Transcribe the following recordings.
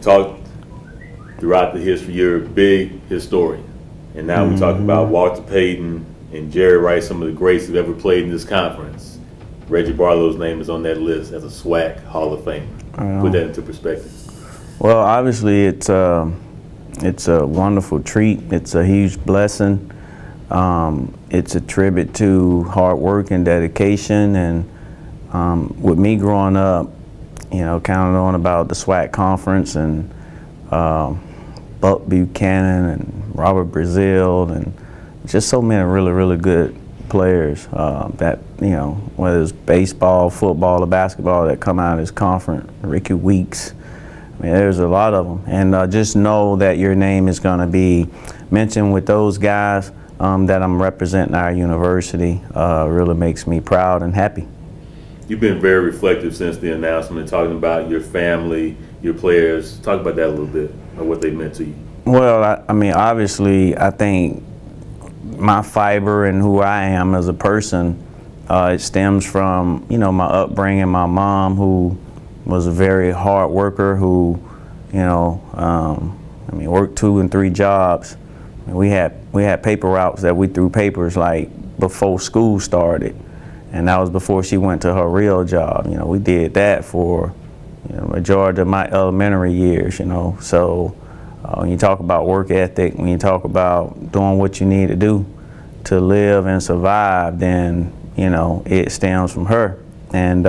talk throughout the history. You're a big historian, and now we talk about Walter Payton and Jerry Rice, some of the greats who've ever played in this conference. Reggie Barlow's name is on that list as a SWAC Hall of Famer. Put that into perspective. Well, obviously, it's a wonderful treat. It's a huge blessing. It's a tribute to hard work and dedication. And with me growing up, counting on about the SWAC conference and Buck Buchanan and Robert Brazil and just so many really, really good players that, whether it's baseball, football, or basketball that come out of this conference, Ricky Weeks. I mean, there's a lot of them. And just know that your name is going to be mentioned with those guys that I'm representing our university. Really makes me proud and happy. You've been very reflective since the announcement, talking about your family, your players. Talk about that a little bit, or what they meant to you. Well, I mean, obviously, I think my fiber and who I am as a person, it stems from, my upbringing. My mom, who was a very hard worker, who, worked 2 and 3 jobs. We had paper routes that we threw papers like before school started, and that was before she went to her real job. We did that for majority of my elementary years. So when you talk about work ethic, when you talk about doing what you need to do to live and survive, then it stems from her. And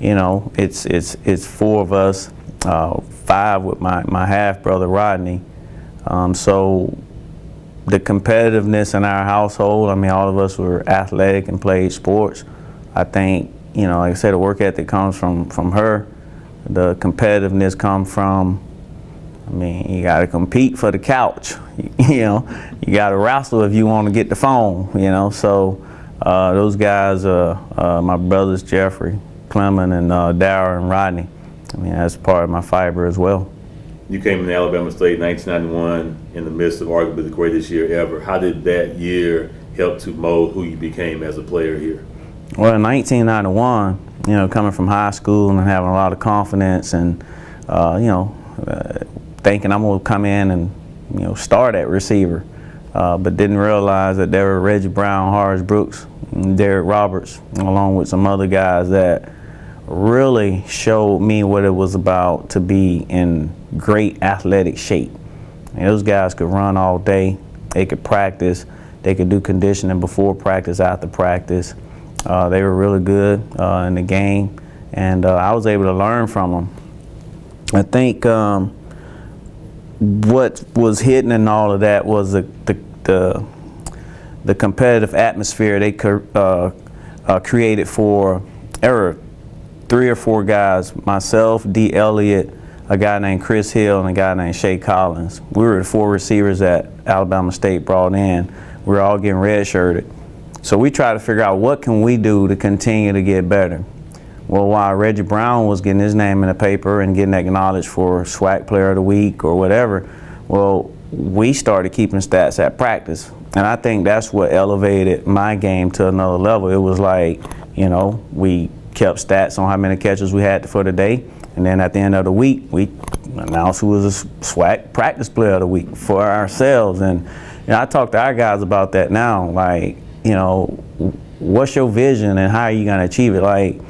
it's 4 of us, 5 with my half brother Rodney. So the competitiveness in our household, I mean, all of us were athletic and played sports. I think, like I said, the work ethic comes from her. The competitiveness comes from, you got to compete for the couch. You got to wrestle if you want to get the phone. So those guys, my brothers Jeffrey, Clement, and Darrell and Rodney. That's part of my fiber as well. You came to Alabama State in 1991 in the midst of arguably the greatest year ever. How did that year help to mold who you became as a player here? Well, in 1991, coming from high school and having a lot of confidence and, thinking I'm going to come in and, start at receiver, but didn't realize that there were Reggie Brown, Horace Brooks, and Derek Roberts, along with some other guys that really showed me what it was about to be in great athletic shape. Those guys could run all day, they could practice, they could do conditioning before practice, after practice. They were really good in the game, and I was able to learn from them. I think what was hidden in all of that was the competitive atmosphere they created for error. 3 or 4 guys, myself, D. Elliott, a guy named Chris Hill, and a guy named Shea Collins. We were the 4 receivers that Alabama State brought in. We were all getting redshirted. So we tried to figure out what can we do to continue to get better. Well, while Reggie Brown was getting his name in the paper and getting acknowledged for SWAC Player of the Week or whatever, well, we started keeping stats at practice. And I think that's what elevated my game to another level. It was like, we kept stats on how many catches we had for the day, and then at the end of the week we announced who was a SWAC practice player of the week for ourselves. And I talk to our guys about that now, like, what's your vision and how are you going to achieve it? Like,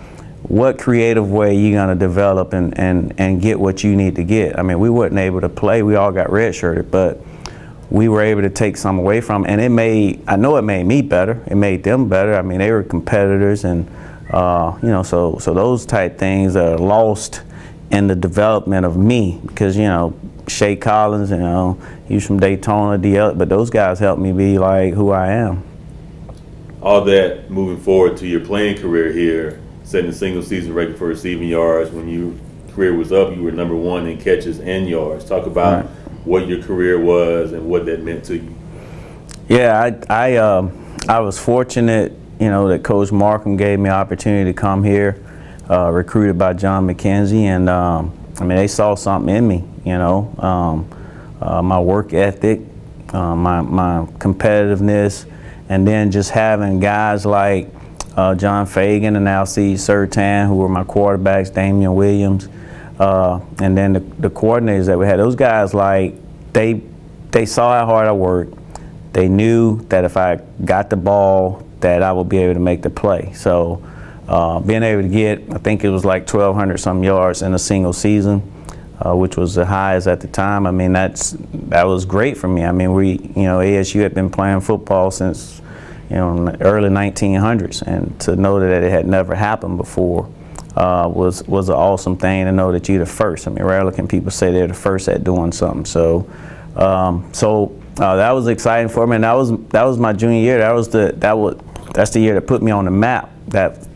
what creative way you going to develop and get what you need to get? I mean, we weren't able to play, we all got redshirted, but we were able to take some away from it, and I know it made me better, it made them better. I mean, they were competitors, and so those type things are lost in the development of me, because Shea Collins, he's from Daytona, DL, but those guys helped me be like who I am. All that moving forward to your playing career here, setting a single season record for receiving yards. When your career was up, you were number 1 in catches and yards. Talk about what your career was and what that meant to you. Yeah, I was fortunate, that Coach Markham gave me an opportunity to come here, recruited by John McKenzie, and they saw something in me, my work ethic, my competitiveness, and then just having guys like John Fagan and Alcide Sertan, who were my quarterbacks, Damian Williams, And then the coordinators that we had, those guys, like, they saw how hard I worked. They knew that if I got the ball, that I would be able to make the play. So being able to get, I think it was like 1,200 some yards in a single season, which was the highest at the time. I mean, that was great for me. I mean, ASU had been playing football since, in the early 1900s, and to know that it had never happened before was an awesome thing, to know that you're the first. I mean, rarely can people say they're the first at doing something. So that was exciting for me, and that was my junior year. That's the year that put me on the map. That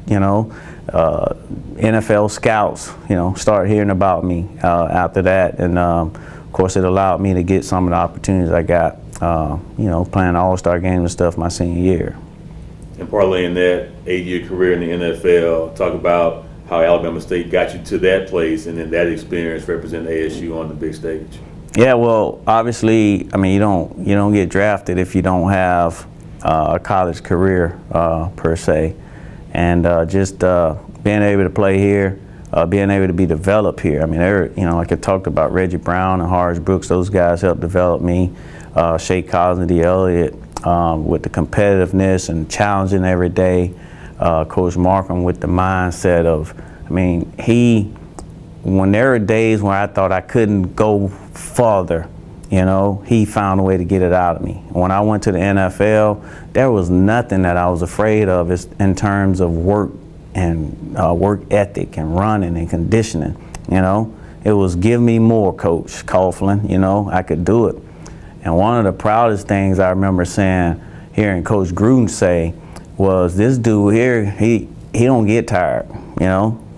NFL scouts started hearing about me after that, and of course it allowed me to get some of the opportunities I got playing All-Star games and stuff my senior year. And parlaying that 8-year career in the NFL, talk about how Alabama State got you to that place, and then that experience representing ASU on the big stage. Yeah, well, obviously, I mean, you don't get drafted if you don't have a college career per se, and just being able to play here, being able to be developed here. I mean, like I talked about Reggie Brown and Horace Brooks, those guys helped develop me. Shea Collins, D. Elliott, with the competitiveness and challenging every day. Coach Markham with the mindset of, I mean, when there were days when I thought I couldn't go farther, he found a way to get it out of me. When I went to the NFL, there was nothing that I was afraid of in terms of work and work ethic and running and conditioning. It was give me more, Coach Coughlin. I could do it. And one of the proudest things I remember hearing Coach Gruden say was, this dude here, he don't get tired.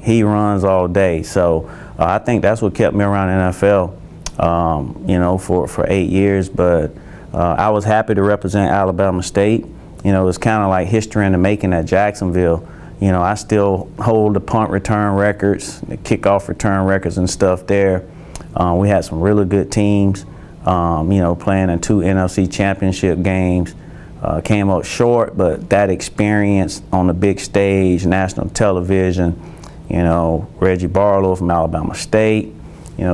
He runs all day. So I think that's what kept me around the NFL, for 8 years. But I was happy to represent Alabama State. It's kind of like history in the making at Jacksonville. I still hold the punt return records, the kickoff return records and stuff there. We had some really good teams, playing in 2 NFC championship games. Came up short, but that experience on the big stage, national television, Reggie Barlow from Alabama State,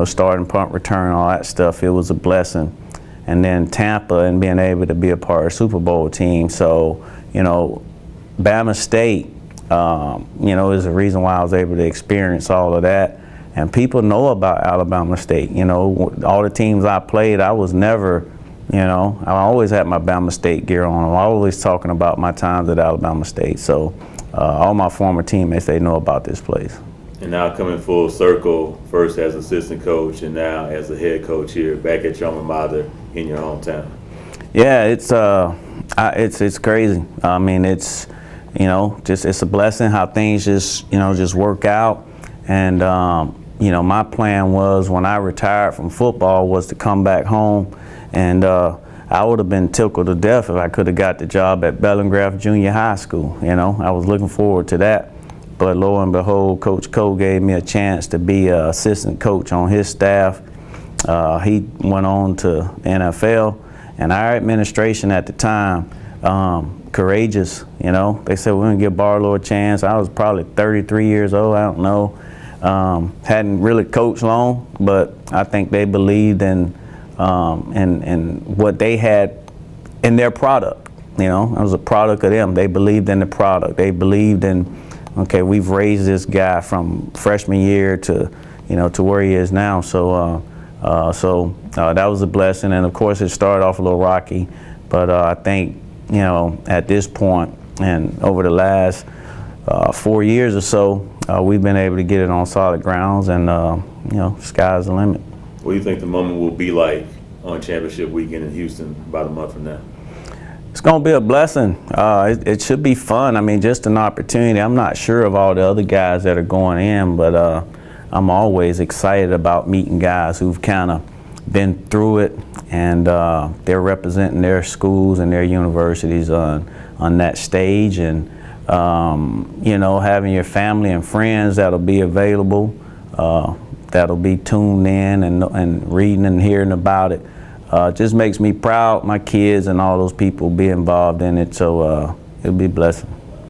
starting punt return, all that stuff, it was a blessing. And then Tampa and being able to be a part of the Super Bowl team. So, Bama State, is the reason why I was able to experience all of that. And people know about Alabama State. All the teams I played, I was never, I always had my Bama State gear on. I'm always talking about my times at Alabama State. So all my former teammates, they know about this place. And now coming full circle, first as assistant coach and now as a head coach here, back at your alma mater in your hometown. Yeah, it's crazy. I mean, it's it's a blessing how things just work out. And my plan was, when I retired from football, was to come back home, and I would have been tickled to death if I could have got the job at Bellingraph Junior High School. I was looking forward to that. But lo and behold, Coach Cole gave me a chance to be an assistant coach on his staff. He went on to the NFL, and our administration at the time, courageous. They said, we're going to give Barlow a chance. I was probably 33 years old, I don't know. Hadn't really coached long, but I think they believed in what they had in their product. It was a product of them. They believed in the product. They believed in, okay, we've raised this guy from freshman year to where he is now. So that was a blessing. And of course, it started off a little rocky, but I think, at this point and over the last 4 years or so, we've been able to get it on solid grounds, and sky's the limit. What do you think the moment will be like on championship weekend in Houston about a month from now? It's going to be a blessing. It should be fun. I mean, just an opportunity. I'm not sure of all the other guys that are going in, but I'm always excited about meeting guys who've kind of been through it, and they're representing their schools and their universities on that stage, and having your family and friends that'll be available, that'll be tuned in and reading and hearing about it. Just makes me proud, my kids and all those people be involved in it, so it'll be a blessing.